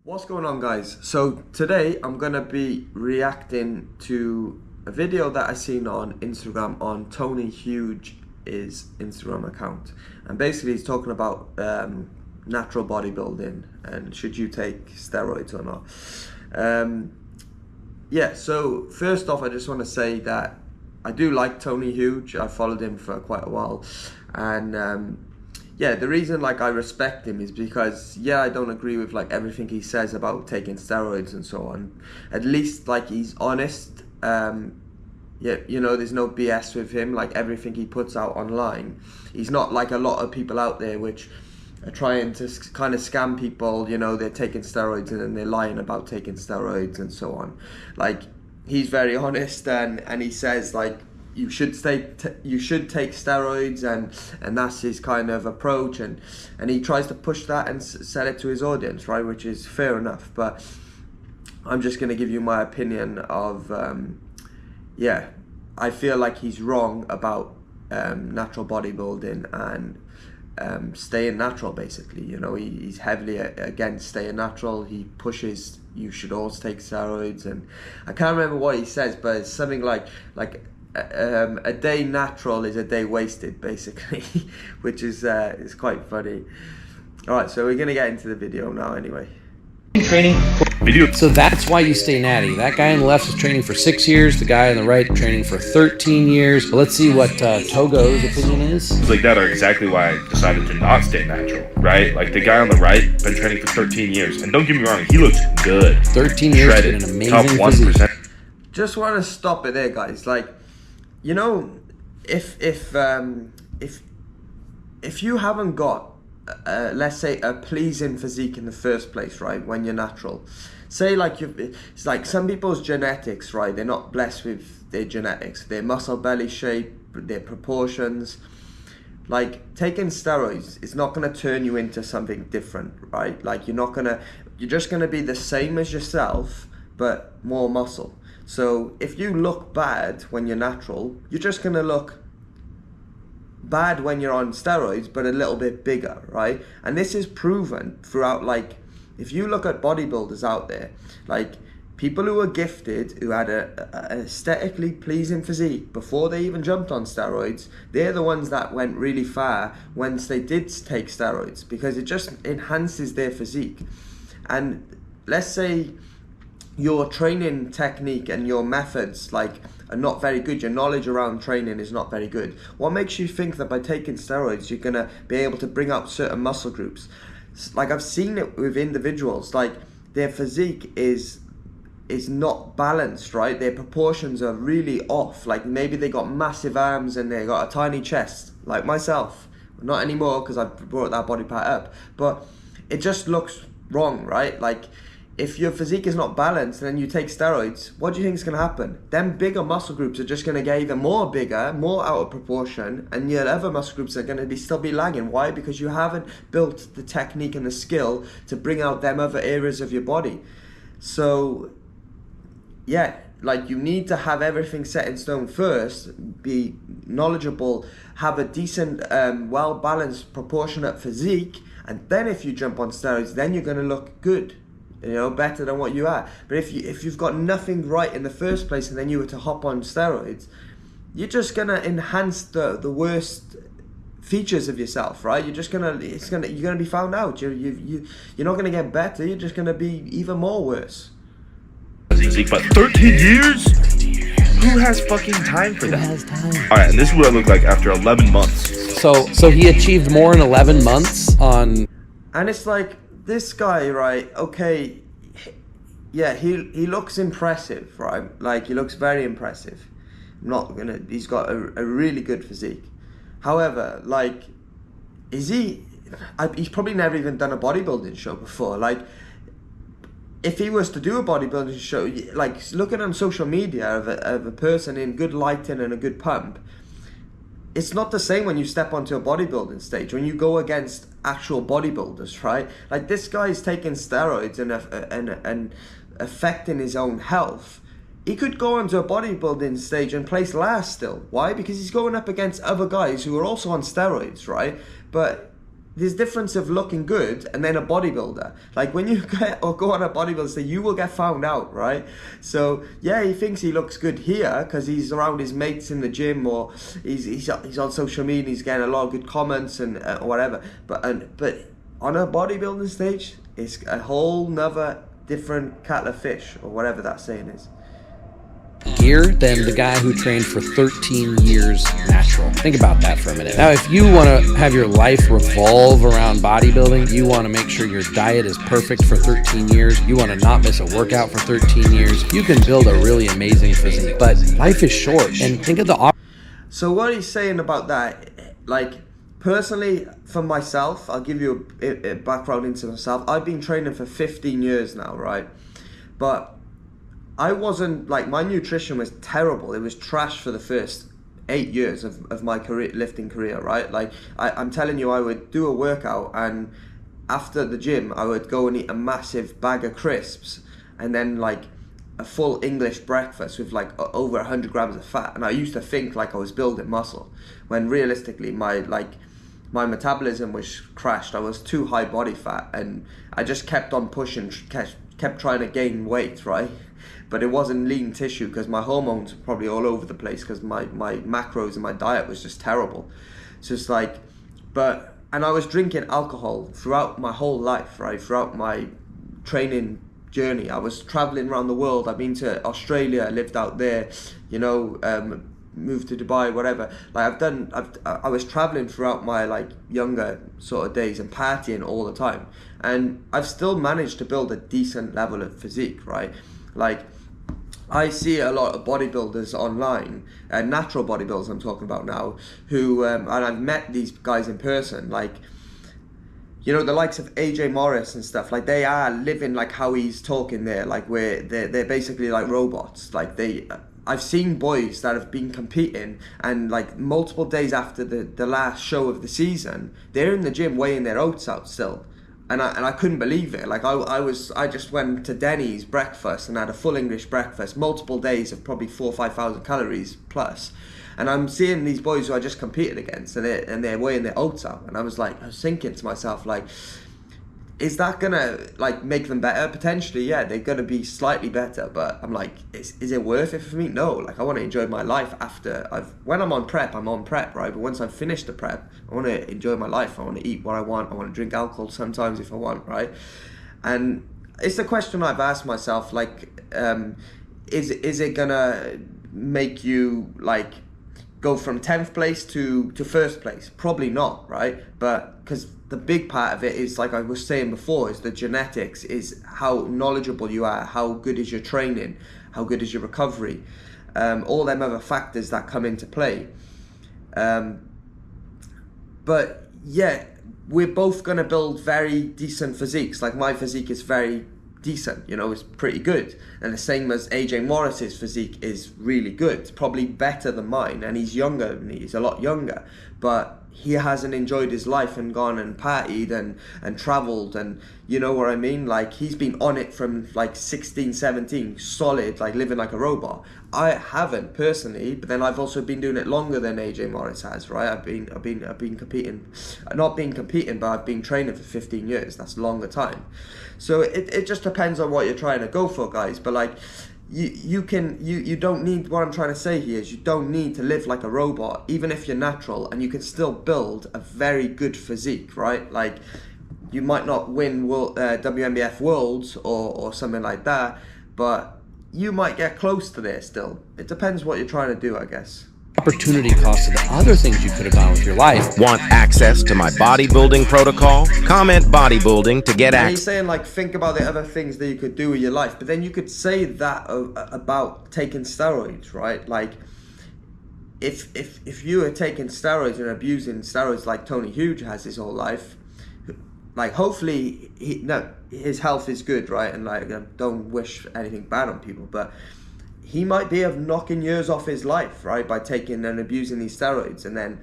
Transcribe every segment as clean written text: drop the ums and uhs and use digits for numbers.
What's going on, guys? So today I'm gonna be reacting to a video that I seen on Instagram on Tony Huge's Instagram account, and basically he's talking about natural bodybuilding and should you take steroids or not. Yeah, so first off I just want to say that I do like Tony Huge. I followed him for quite a while, and yeah, the reason I respect him is because I don't agree with everything he says about taking steroids and so on. At least he's honest. Yeah, there's no BS with him. Everything he puts out online, he's not like a lot of people out there which are trying to kind of scam people. They're taking steroids and then they're lying about taking steroids and so on. He's very honest, and he says you should take steroids, and that's his kind of approach, and he tries to push that and sell it to his audience, right, which is fair enough. But I'm just going to give you my opinion of I feel like he's wrong about natural bodybuilding and staying natural. Basically, he's heavily against staying natural. He pushes you should always take steroids, and I can't remember what he says, but it's something like a day natural is a day wasted, basically, which is quite funny. All right, so we're gonna get into the video now anyway. Training video. So that's why you stay natty. That guy on the left is training for 6 years. The guy on the right training for 13 years. But let's see what Togo's opinion is. Like that are exactly why I decided to not stay natural, right? Like the guy on the right been training for 13 years, and don't get me wrong, he looks good. 13 years, shredded, an amazing top 1%. Physique. Just want to stop it there, guys. If you haven't got let's say a pleasing physique in the first place, right, when you're natural, say it's like some people's genetics, right, they're not blessed with their genetics, their muscle belly shape, their proportions. Taking steroids is not going to turn you into something different, right? You're just going to be the same as yourself but more muscle. So if you look bad when you're natural, you're just going to look bad when you're on steroids, but a little bit bigger, right? And this is proven throughout. If you look at bodybuilders out there, people who are gifted, who had an aesthetically pleasing physique before they even jumped on steroids, they're the ones that went really far once they did take steroids, because it just enhances their physique. And let's say your training technique and your methods are not very good, your knowledge around training is not very good. What makes you think that by taking steroids you're gonna be able to bring out certain muscle groups? I've seen it with individuals, their physique is not balanced, right? Their proportions are really off. Maybe they got massive arms and they got a tiny chest, like myself. Not anymore, because I've brought that body part up, but it just looks wrong, right? If your physique is not balanced and then you take steroids, what do you think is going to happen? Them bigger muscle groups are just going to get even more bigger, more out of proportion, and your other muscle groups are going to still be lagging. Why? Because you haven't built the technique and the skill to bring out them other areas of your body. So yeah, you need to have everything set in stone first, be knowledgeable, have a decent, well-balanced, proportionate physique, and then if you jump on steroids, then you're going to look good, better than what you are. But if you've got nothing right in the first place and then you were to hop on steroids, you're just going to enhance the worst features of yourself, right? You're going to be found out. You're not going to get better, you're just going to be even more worse. But 13 years? Who has fucking time for that? Who has time? Alright, and this is what I look like after 11 months. So he achieved more in 11 months on... And it's this guy, right, okay, yeah, he looks impressive, right? He looks very impressive. He's got a really good physique. However, he's probably never even done a bodybuilding show before. If he was to do a bodybuilding show, looking on social media of a person in good lighting and a good pump, it's not the same when you step onto a bodybuilding stage, when you go against actual bodybuilders, right? This guy is taking steroids and affecting his own health. He could go onto a bodybuilding stage and place last still. Why? Because he's going up against other guys who are also on steroids, right? But there's difference of looking good and then a bodybuilder. Like when you get or go on a bodybuilder stage, you will get found out, right? So yeah, he thinks he looks good here because he's around his mates in the gym, or he's on social media, he's getting a lot of good comments and or whatever. But on a bodybuilding stage, it's a whole nother different kettle of fish, or whatever that saying is. Gear than the guy who trained for 13 years natural. Think about that for a minute. Now, if you want to have your life revolve around bodybuilding, you want to make sure your diet is perfect for 13 years, you want to not miss a workout for 13 years, you can build a really amazing physique. But life is short, and think of the... So what he's saying about that, like, personally, for myself, I'll give you a background into myself. I've been training for 15 years now, right? But I wasn't, like, my nutrition was terrible. It was trash for the first 8 years of my lifting career, right? Like, I'm telling you, I would do a workout, and after the gym, I would go and eat a massive bag of crisps, and then, like, a full English breakfast with, like, over 100 grams of fat. And I used to think, like, I was building muscle, when realistically, my metabolism was crashed. I was too high body fat, and I just kept on pushing, kept trying to gain weight, right? But it wasn't lean tissue because my hormones were probably all over the place because my macros and my diet was just terrible. So it's like, and I was drinking alcohol throughout my whole life, right? Throughout my training journey. I was traveling around the world. I've been to Australia, lived out there, you know, moved to Dubai, whatever. Like I was traveling throughout my like younger sort of days and partying all the time. And I've still managed to build a decent level of physique, right? Like, I see a lot of bodybuilders online, natural bodybuilders I'm talking about now, who, and I've met these guys in person, like, you know, the likes of AJ Morris and stuff, like, they are living like how he's talking there, like, where they're basically like robots. Like, I've seen boys that have been competing, and like multiple days after the last show of the season, they're in the gym weighing their oats out still. And I couldn't believe it. Like I just went to Denny's breakfast and had a full English breakfast, multiple days of probably 4,000 or 5,000 calories plus. And I'm seeing these boys who I just competed against, and they're weighing their oats out. And I was thinking to myself, like, is that gonna like make them better? Potentially, yeah, they're gonna be slightly better. But I'm like, is it worth it for me? No. Like, I want to enjoy my life after when I'm on prep, right? But once I've finished the prep, I want to enjoy my life. I want to eat what I want. I want to drink alcohol sometimes if I want, right? And it's the question I've asked myself, like, is it gonna make you like go from 10th place to first place? Probably not, right? But because the big part of it is, like I was saying before, is the genetics, is how knowledgeable you are, how good is your training, how good is your recovery, all them other factors that come into play. But yeah, we're both going to build very decent physiques. Like, my physique is very decent, you know, it's pretty good. And the same as AJ Morris's physique is really good. It's probably better than mine, and he's younger than me, he's a lot younger. But he hasn't enjoyed his life and gone and partied and travelled, and you know what I mean? Like, he's been on it from like 16, 17, solid, like living like a robot. I haven't personally, but then I've also been doing it longer than AJ Morris has, right? I've been competing, not been competing, but I've been training for 15 years. That's a longer time. So it just depends on what you're trying to go for, guys. But like, you don't need, what I'm trying to say here is, you don't need to live like a robot, even if you're natural, and you can still build a very good physique, right? Like, you might not win WNBF Worlds or something like that, but you might get close to there still. It depends what you're trying to do, I guess. Opportunity cost of the other things you could have done with your life. Want access to my bodybuilding protocol? Comment bodybuilding to get access. He's saying, like, think about the other things that you could do with your life, but then you could say that about taking steroids, right? Like, if you are taking steroids and abusing steroids like Tony Hughes has his whole life, like, hopefully his health is good, right? And like, don't wish anything bad on people, but he might be knocking years off his life, right, by taking and abusing these steroids. And then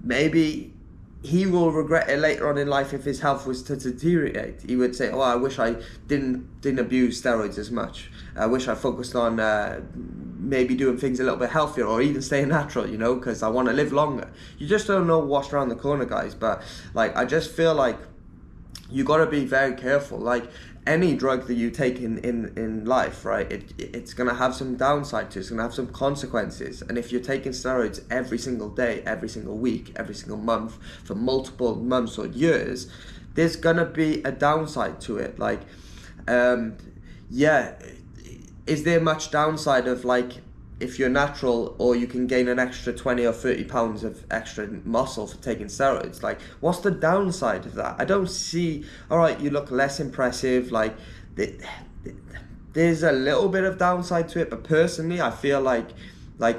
maybe he will regret it later on in life if his health was to deteriorate. He would say, oh, I wish I didn't abuse steroids as much. I wish I focused on maybe doing things a little bit healthier, or even staying natural, you know, because I want to live longer. You just don't know what's around the corner, guys. But like, I just feel like you got to be very careful. Like any drug that you take in life, right, it's going to have some downside to it. It's going to have some consequences. And if you're taking steroids every single day, every single week, every single month, for multiple months or years, there's going to be a downside to it. Like, yeah, is there much downside of, like, if you're natural, or you can gain an extra 20 or 30 pounds of extra muscle for taking steroids? Like, what's the downside of that? I don't see. All right, you look less impressive, like there's a little bit of downside to it, but personally I feel like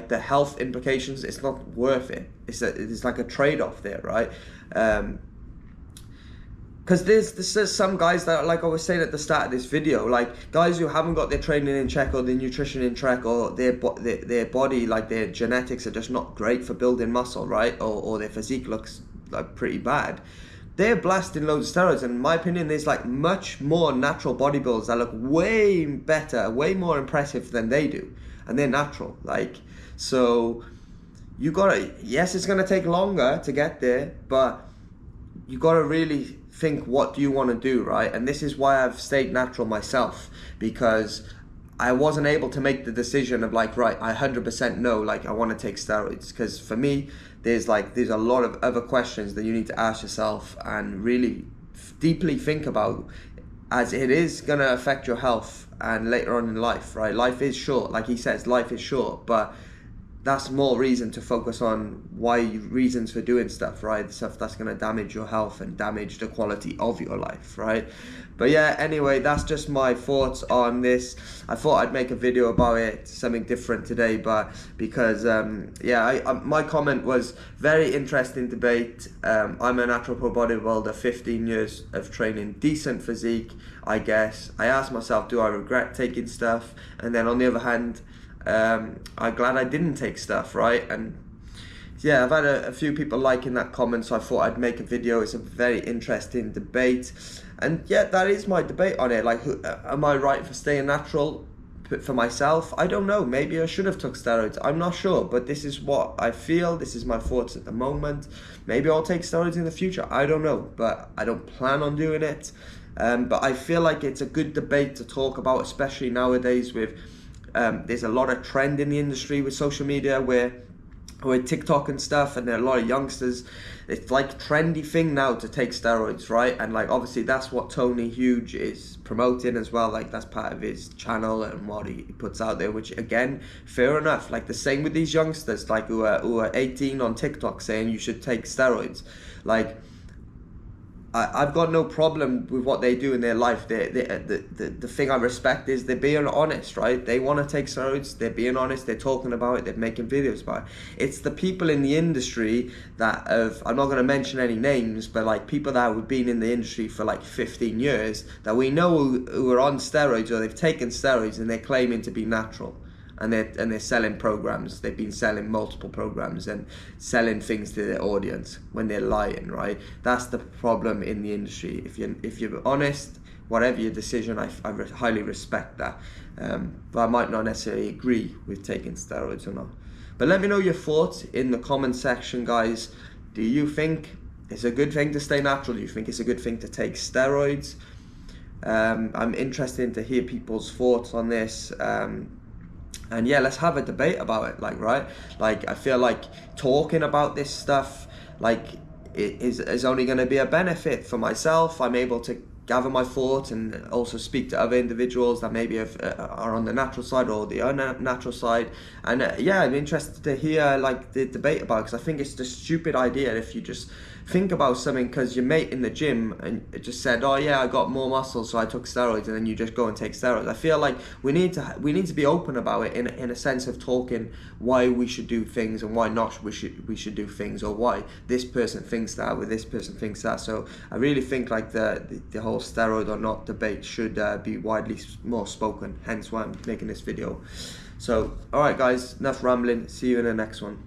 the health implications, it's not worth it. It's like a trade-off there, right? Because there's some guys that, like I was saying at the start of this video, like guys who haven't got their training in check, or their nutrition in check, or their body, like their genetics are just not great for building muscle, right? Or their physique looks like pretty bad. They're blasting loads of steroids, and in my opinion, there's like much more natural bodybuilders that look way better, way more impressive than they do, and they're natural. Like, so you gotta, yes, it's gonna take longer to get there, but you gotta really think, what do you want to do, right? And this is why I've stayed natural myself, because I wasn't able to make the decision of like, right, I 100% know, like, I want to take steroids. Because for me, there's a lot of other questions that you need to ask yourself and really deeply think about, as it is going to affect your health and later on in life, right? Life is short, like he says, life is short, but that's more reason to focus on reasons for doing stuff, right? Stuff that's going to damage your health and damage the quality of your life, right? But yeah, anyway, that's just my thoughts on this. I thought I'd make a video about it, something different today, but because my comment was very interesting debate. I'm a natural pro bodybuilder, 15 years of training, decent physique, I guess. I asked myself, do I regret taking stuff? And then on the other hand, I'm glad I didn't take stuff, right? And yeah, I've had a few people liking that comment, so I thought I'd make a video. It's a very interesting debate, and yeah, that is my debate on it. Like, am I right for staying natural? For myself, I don't know. Maybe I should have took steroids. I'm not sure, but this is what I feel. This is my thoughts at the moment. Maybe I'll take steroids in the future. I don't know, but I don't plan on doing it. But I feel like it's a good debate to talk about, especially nowadays with. There's a lot of trend in the industry with social media where TikTok and stuff, and there are a lot of youngsters. It's like trendy thing now to take steroids, right? And like, obviously that's what Tony Huge is promoting as well. Like, that's part of his channel and what he puts out there, which again, fair enough. Like, the same with these youngsters, like who are 18 on TikTok saying you should take steroids. Like, I've got no problem with what they do in their life. The thing I respect is they're being honest, right? They want to take steroids, they're being honest, they're talking about it, they're making videos about it. It's the people in the industry that have, I'm not going to mention any names, but like people that have been in the industry for like 15 years, that we know who are on steroids, or they've taken steroids and they're claiming to be natural. And they're selling programs. They've been selling multiple programs and selling things to their audience when they're lying, right? That's the problem in the industry. If you're honest, whatever your decision, I highly respect that. But I might not necessarily agree with taking steroids or not. But let me know your thoughts in the comment section, guys. Do you think it's a good thing to stay natural? Do you think it's a good thing to take steroids? I'm interested to hear people's thoughts on this. And yeah, let's have a debate about it, like, right? Like, I feel like talking about this stuff, like, it is only going to be a benefit for myself. I'm able to gather my thoughts and also speak to other individuals that maybe are on the natural side or the unnatural side. And yeah, I'm interested to hear like the debate about it, because I think it's a stupid idea if you just think about something because your mate in the gym and it just said, oh yeah, I got more muscles so I took steroids, and then you just go and take steroids. I feel like we need to be open about it in a sense of talking why we should do things and why not we should do things, or why this person thinks that or this person thinks that. So I really think like the whole steroid or not debate should be widely more spoken, hence why I'm making this video. So alright guys, enough rambling, see you in the next one.